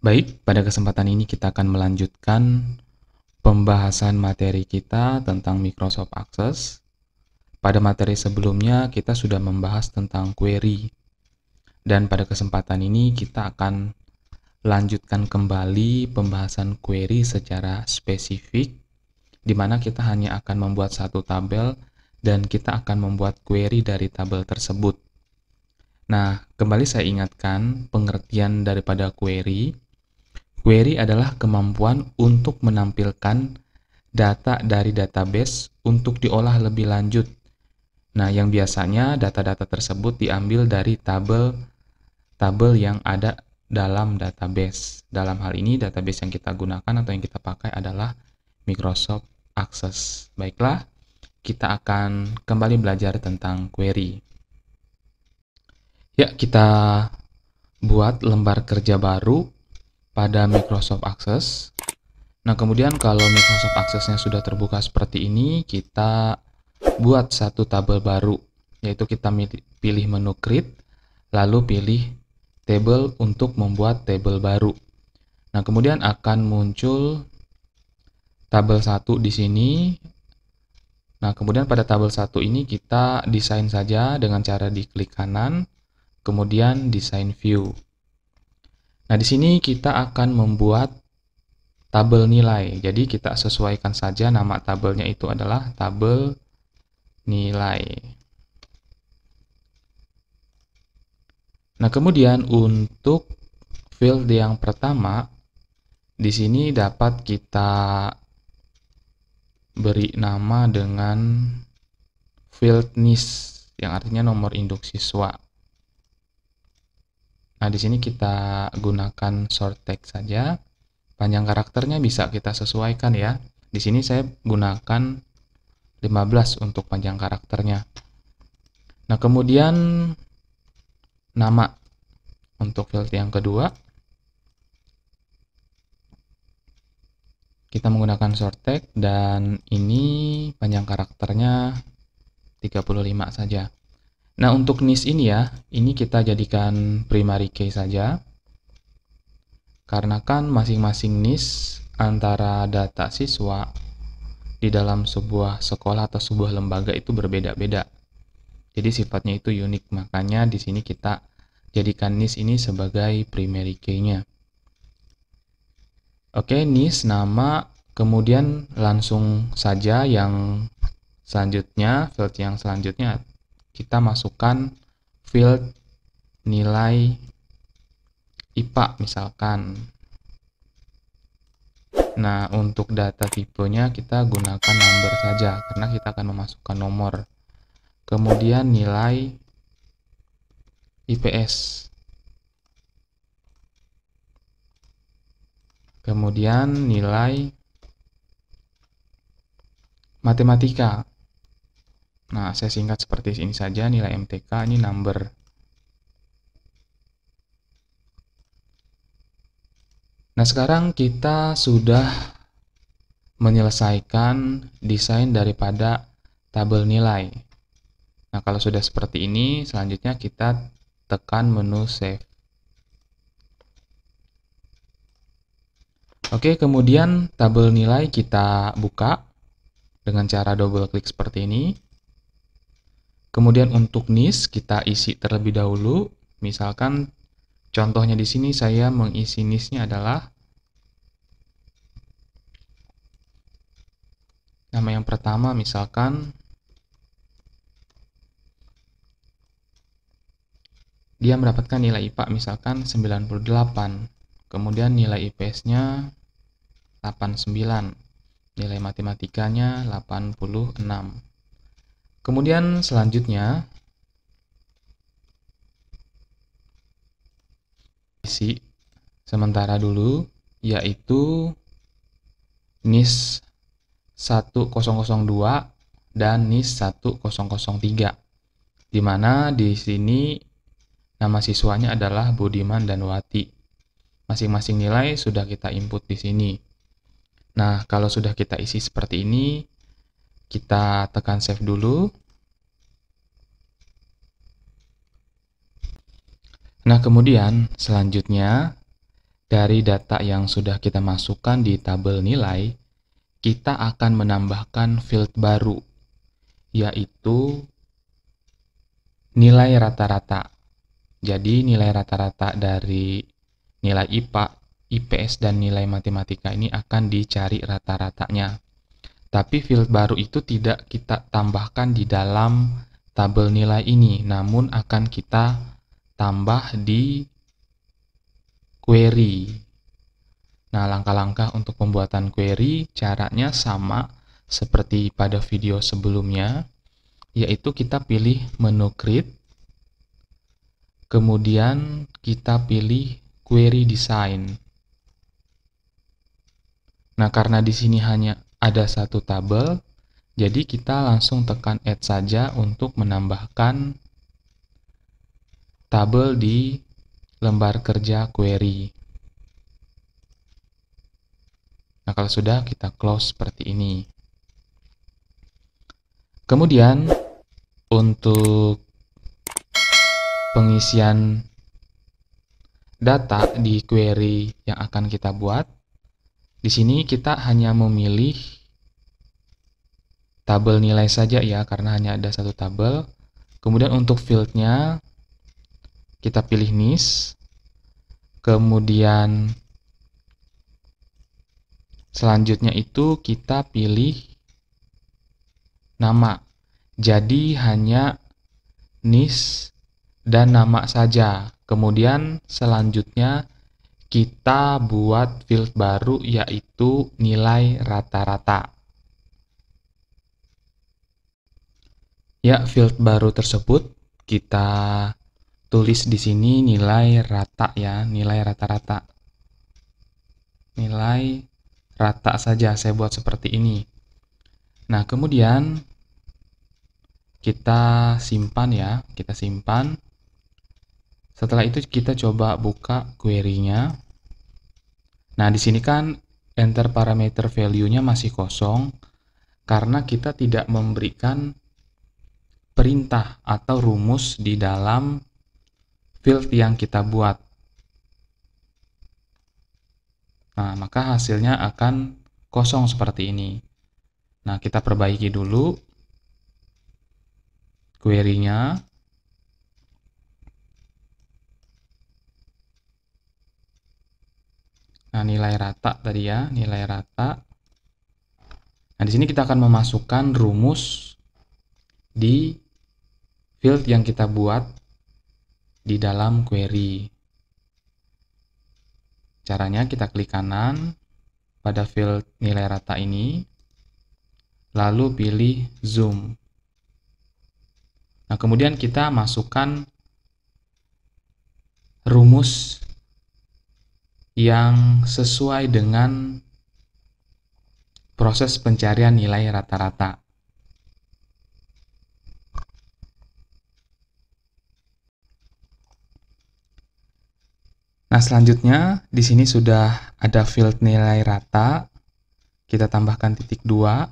Baik, pada kesempatan ini kita akan melanjutkan pembahasan materi kita tentang Microsoft Access. Pada materi sebelumnya kita sudah membahas tentang query. Dan pada kesempatan ini kita akan lanjutkan kembali pembahasan query secara spesifik, di mana kita hanya akan membuat satu tabel dan kita akan membuat query dari tabel tersebut. Nah, kembali saya ingatkan pengertian daripada query. Query adalah kemampuan untuk menampilkan data dari database untuk diolah lebih lanjut. Nah, yang biasanya data-data tersebut diambil dari tabel yang ada dalam database. Dalam hal ini, database yang kita gunakan atau yang kita pakai adalah Microsoft Access. Baiklah, kita akan kembali belajar tentang query. Ya, kita buat lembar kerja baru pada Microsoft Access. Nah, kemudian kalau Microsoft Access-nya sudah terbuka seperti ini, kita buat satu tabel baru, yaitu kita pilih menu Create, lalu pilih Table untuk membuat tabel baru. Nah, kemudian akan muncul tabel 1 di sini. Nah, kemudian pada tabel 1 ini kita desain saja dengan cara diklik kanan, kemudian desain view. Nah, di sini kita akan membuat tabel nilai. Jadi kita sesuaikan saja nama tabelnya itu adalah tabel nilai. Nah, kemudian untuk field yang pertama di sini dapat kita beri nama dengan field NIS yang artinya nomor induk siswa. Nah, di sini kita gunakan short text saja. Panjang karakternya bisa kita sesuaikan ya. Di sini saya gunakan 15 untuk panjang karakternya. Nah, kemudian nama untuk field yang kedua. Kita menggunakan short text dan ini panjang karakternya 35 saja. Nah, untuk NIS ini ya, ini kita jadikan primary key saja. Karena kan masing-masing NIS antara data siswa di dalam sebuah sekolah atau sebuah lembaga itu berbeda-beda. Jadi sifatnya itu unik, makanya di sini kita jadikan NIS ini sebagai primary key-nya. Oke, NIS nama, kemudian langsung saja yang selanjutnya, field yang selanjutnya kita masukkan field nilai IPA misalkan. Nah, untuk data tipenya kita gunakan number saja karena kita akan memasukkan nomor. Kemudian nilai IPS. Kemudian nilai matematika. Nah, saya singkat seperti ini saja, nilai MTK, ini number. Nah, sekarang kita sudah menyelesaikan desain daripada tabel nilai. Nah, kalau sudah seperti ini, selanjutnya kita tekan menu Save. Oke, kemudian tabel nilai kita buka dengan cara double klik seperti ini. Kemudian untuk NIS kita isi terlebih dahulu. Misalkan contohnya di sini saya mengisi NIS-nya adalah nama yang pertama misalkan dia mendapatkan nilai IPA misalkan 98. Kemudian nilai IPS-nya 89. Nilai matematikanya 86. Kemudian selanjutnya isi sementara dulu, yaitu NIS 1002 dan NIS 1003, di mana di sini nama siswanya adalah Budiman dan Wati. Masing-masing nilai sudah kita input di sini. Nah, kalau sudah kita isi seperti ini, kita tekan save dulu. Nah, kemudian selanjutnya Dari data yang sudah kita masukkan di tabel nilai, kita akan menambahkan field baru, yaitu nilai rata-rata. Jadi nilai rata-rata dari nilai IPA, IPS, dan nilai matematika ini akan dicari rata-ratanya. Tapi field baru itu tidak kita tambahkan di dalam tabel nilai ini, namun akan kita tambah di query. Nah, langkah-langkah untuk pembuatan query caranya sama seperti pada video sebelumnya, yaitu kita pilih menu create, kemudian kita pilih query design. Nah, karena di sini hanya ada satu tabel, jadi kita langsung tekan add saja untuk menambahkan tabel di lembar kerja query. Nah, kalau sudah, kita close seperti ini. Kemudian, untuk pengisian data di query yang akan kita buat, di sini kita hanya memilih tabel nilai saja ya, karena hanya ada satu tabel. Kemudian untuk fieldnya, kita pilih niche. Kemudian selanjutnya itu kita pilih nama. Jadi hanya niche dan nama saja. Kemudian selanjutnya kita buat field baru, yaitu nilai rata-rata. Ya, field baru tersebut kita tulis di sini nilai rata ya, nilai rata-rata. Nilai rata saja saya buat seperti ini. Nah, kemudian kita simpan ya, kita simpan. Setelah itu kita coba buka query-nya. Nah, di sini kan enter parameter value-nya masih kosong karena kita tidak memberikan perintah atau rumus di dalam field yang kita buat. Nah, maka hasilnya akan kosong seperti ini. Nah, kita perbaiki dulu query-nya. Nah, nilai rata tadi ya, nilai rata. Nah, di sini kita akan memasukkan rumus di field yang kita buat di dalam query. Caranya kita klik kanan pada field nilai rata ini, lalu pilih zoom. Nah, kemudian kita masukkan rumus yang sesuai dengan proses pencarian nilai rata-rata. Nah, selanjutnya di sini sudah ada field nilai rata. Kita tambahkan titik 2.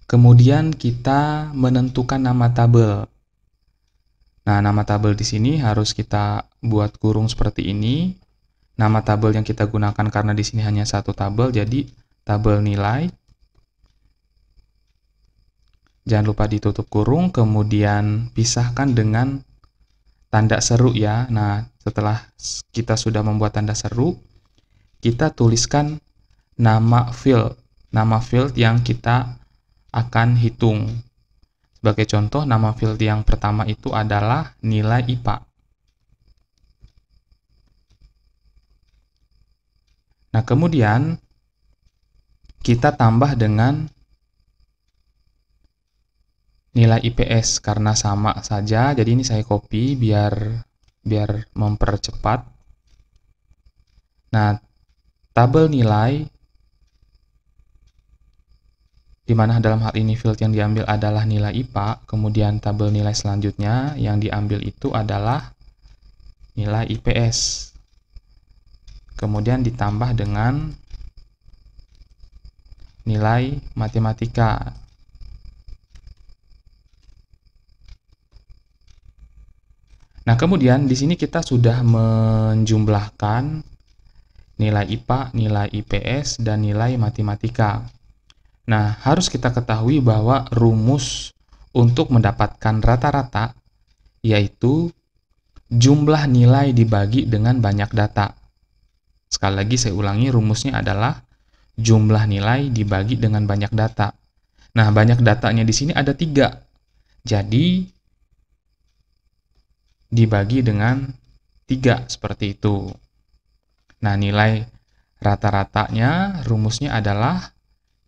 Kemudian kita menentukan nama tabel. Nah, nama tabel di sini harus kita buat kurung seperti ini. Nama tabel yang kita gunakan karena di sini hanya satu tabel, jadi tabel nilai. Jangan lupa ditutup kurung, kemudian pisahkan dengan tanda seru ya. Nah, setelah kita sudah membuat tanda seru, kita tuliskan nama field yang kita akan hitung. Sebagai contoh, nama field yang pertama itu adalah nilai IPA. Nah, kemudian kita tambah dengan nilai IPS karena sama saja. Jadi ini saya copy biar mempercepat. Nah, tabel nilai di mana dalam hal ini field yang diambil adalah nilai IPA, kemudian tabel nilai selanjutnya yang diambil itu adalah nilai IPS. Kemudian ditambah dengan nilai matematika. Nah, kemudian di sini kita sudah menjumlahkan nilai IPA, nilai IPS, dan nilai matematika. Nah, harus kita ketahui bahwa rumus untuk mendapatkan rata-rata yaitu jumlah nilai dibagi dengan banyak data. Sekali lagi saya ulangi, rumusnya adalah jumlah nilai dibagi dengan banyak data. Nah, banyak datanya di sini ada 3. Jadi, dibagi dengan 3 seperti itu. Nah, nilai rata-ratanya rumusnya adalah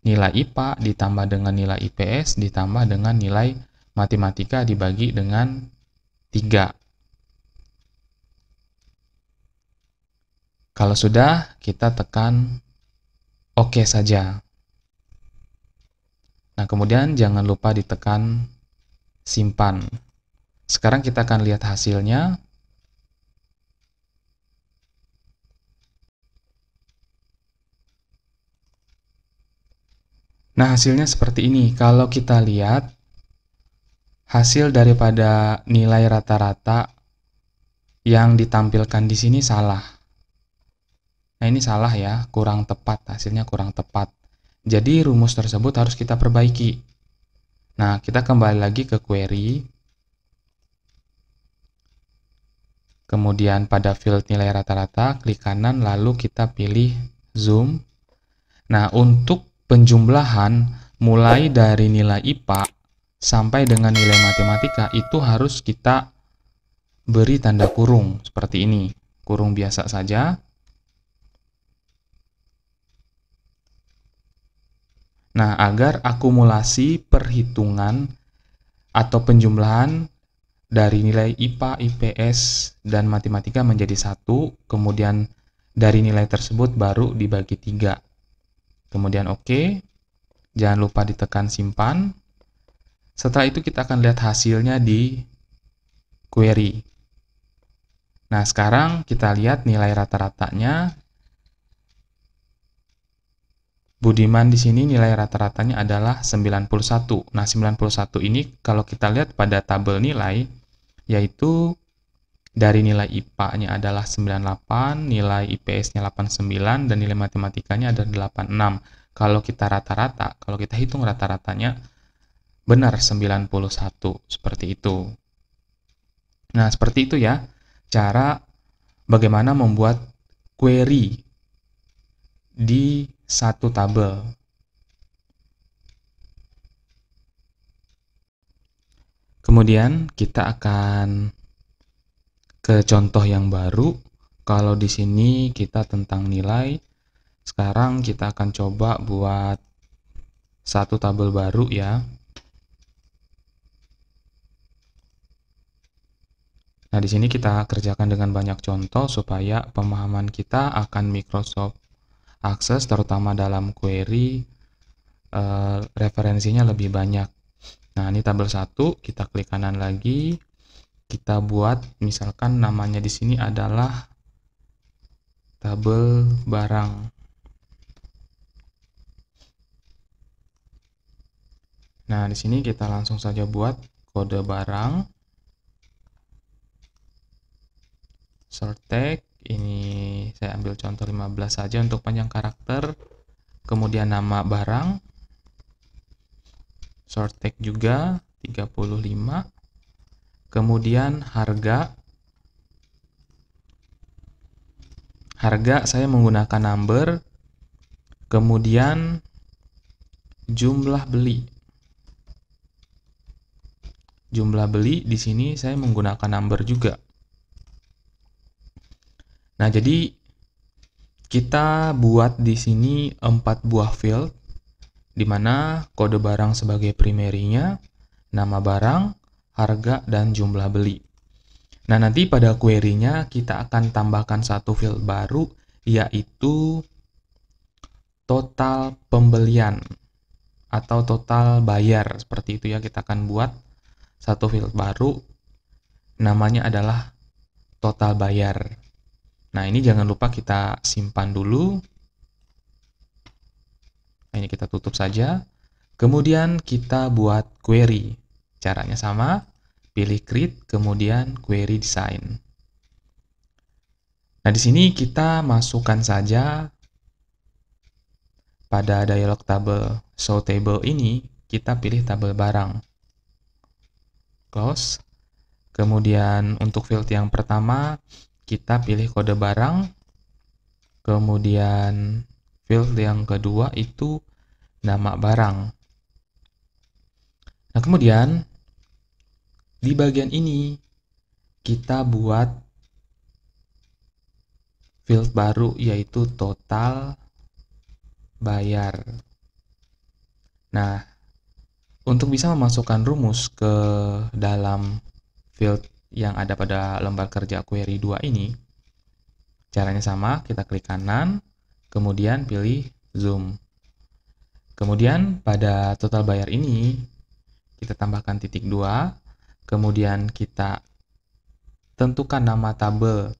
nilai IPA ditambah dengan nilai IPS ditambah dengan nilai matematika dibagi dengan 3. Kalau sudah, kita tekan OK saja. Nah, kemudian jangan lupa ditekan simpan. Sekarang kita akan lihat hasilnya. Nah, hasilnya seperti ini. Kalau kita lihat, hasil daripada nilai rata-rata yang ditampilkan di sini salah. Nah, ini salah ya, kurang tepat, hasilnya kurang tepat. Jadi, rumus tersebut harus kita perbaiki. Nah, kita kembali lagi ke query. Kemudian pada field nilai rata-rata, klik kanan, lalu kita pilih zoom. Nah, untuk penjumlahan mulai dari nilai IPA sampai dengan nilai matematika itu harus kita beri tanda kurung seperti ini. Kurung biasa saja. Nah, agar akumulasi perhitungan atau penjumlahan dari nilai IPA, IPS, dan matematika menjadi 1, kemudian dari nilai tersebut baru dibagi 3. Kemudian OK, jangan lupa ditekan simpan. Setelah itu kita akan lihat hasilnya di query. Nah, sekarang kita lihat nilai rata-ratanya. Budiman di sini nilai rata-ratanya adalah 91. Nah, 91 ini kalau kita lihat pada tabel nilai, yaitu dari nilai IPA-nya adalah 98, nilai IPS-nya 89, dan nilai matematikanya ada 86. Kalau kita rata-rata, kalau kita hitung rata-ratanya, benar 91, seperti itu. Nah, seperti itu ya, cara bagaimana membuat query di satu tabel. Kemudian kita akan ke contoh yang baru. Kalau di sini kita tentang nilai, sekarang kita akan coba buat satu tabel baru ya. Nah, di sini kita kerjakan dengan banyak contoh supaya pemahaman kita akan Microsoft Access, terutama dalam query, referensinya lebih banyak. Nah, ini tabel 1, kita klik kanan lagi, kita buat, misalkan namanya di sini adalah tabel barang. Nah, di sini kita langsung saja buat kode barang. Short tag, ini saya ambil contoh 15 saja untuk panjang karakter. Kemudian nama barang. Short tag juga 35. Kemudian harga. Harga saya menggunakan number. Kemudian jumlah beli. Jumlah beli di sini saya menggunakan number juga. Nah, jadi kita buat di sini 4 buah field, di mana kode barang sebagai primary-nya, nama barang, harga, dan jumlah beli. Nah, nanti pada query-nya kita akan tambahkan satu field baru, yaitu total pembelian atau total bayar. Seperti itu ya, kita akan buat satu field baru, namanya adalah total bayar. Nah, ini jangan lupa kita simpan dulu. Nah, ini kita tutup saja. Kemudian kita buat query. Caranya sama, pilih create, kemudian query design. Nah, di sini kita masukkan saja pada dialog tabel show table ini, kita pilih tabel barang. Close. Kemudian untuk field yang pertama, kita pilih kode barang. Kemudian field yang kedua itu nama barang. Nah, kemudian di bagian ini kita buat field baru, yaitu total bayar. Nah, untuk bisa memasukkan rumus ke dalam field yang ada pada lembar kerja query 2 ini, caranya sama, kita klik kanan, kemudian pilih zoom. Kemudian pada total bayar ini, kita tambahkan titik 2, kemudian kita tentukan nama tabel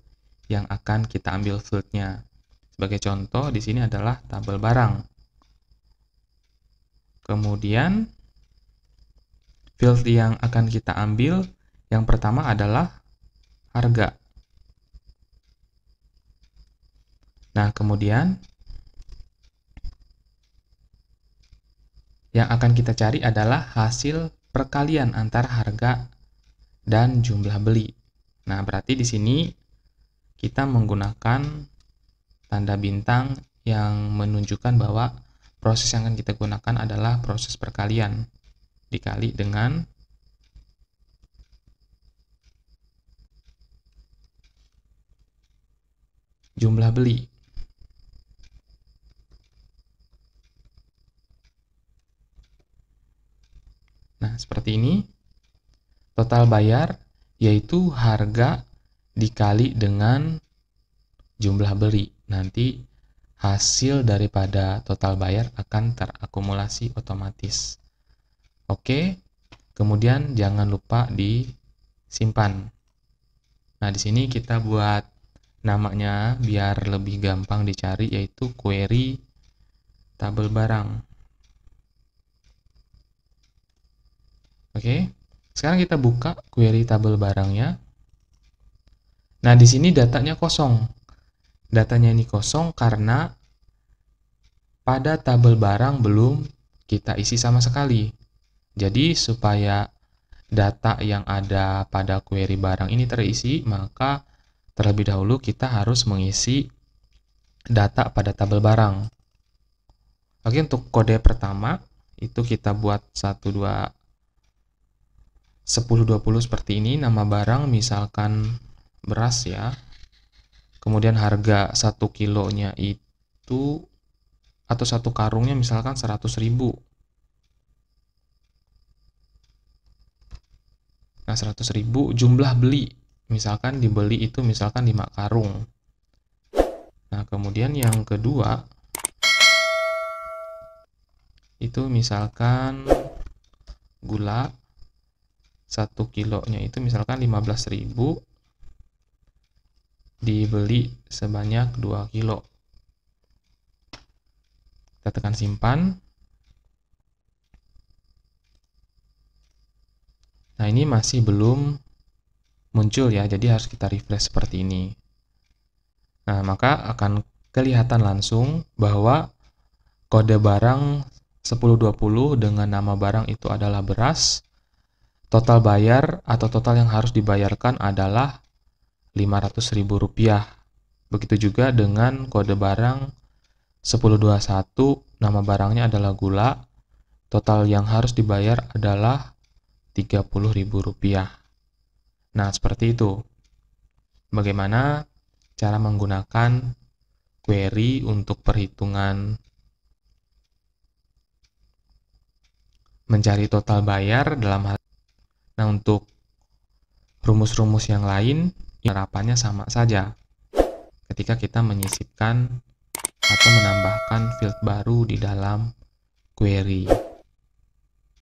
yang akan kita ambil fieldnya. Sebagai contoh, di sini adalah tabel barang. Kemudian, field yang akan kita ambil, yang pertama adalah harga. Nah, kemudian yang akan kita cari adalah hasil perkalian antara harga dan jumlah beli. Nah, berarti di sini kita menggunakan tanda bintang yang menunjukkan bahwa proses yang akan kita gunakan adalah proses perkalian dikali dengan jumlah beli. Nah, seperti ini. Total bayar yaitu harga dikali dengan jumlah beli. Nanti hasil daripada total bayar akan terakumulasi otomatis. Oke, kemudian jangan lupa disimpan. Nah, di sini kita buat namanya biar lebih gampang dicari, yaitu query tabel barang. Oke, sekarang kita buka query tabel barangnya. Nah, di sini datanya kosong. Datanya ini kosong karena pada tabel barang belum kita isi sama sekali. Jadi, supaya data yang ada pada query barang ini terisi, maka terlebih dahulu kita harus mengisi data pada tabel barang. Oke, untuk kode pertama itu kita buat 1, 2, 10, 20 seperti ini. Nama barang misalkan beras ya. Kemudian harga 1 kilonya itu, atau 1 karungnya misalkan 100.000. Nah, 100.000 jumlah beli. Misalkan dibeli itu misalkan 5 karung. Nah, kemudian yang kedua itu misalkan gula 1 kilonya itu misalkan 15.000, dibeli sebanyak 2 kilo. Kita tekan simpan. Nah, ini masih belum muncul ya, jadi harus kita refresh seperti ini. Nah, maka akan kelihatan langsung bahwa kode barang 1020 dengan nama barang itu adalah beras. Total bayar atau total yang harus dibayarkan adalah Rp500.000. Begitu juga dengan kode barang 1021, nama barangnya adalah gula. Total yang harus dibayar adalah Rp30.000. Nah, seperti itu. Bagaimana cara menggunakan query untuk perhitungan mencari total bayar dalam hal. Nah, untuk rumus-rumus yang lain, penerapannya sama saja. Ketika kita menyisipkan atau menambahkan field baru di dalam query.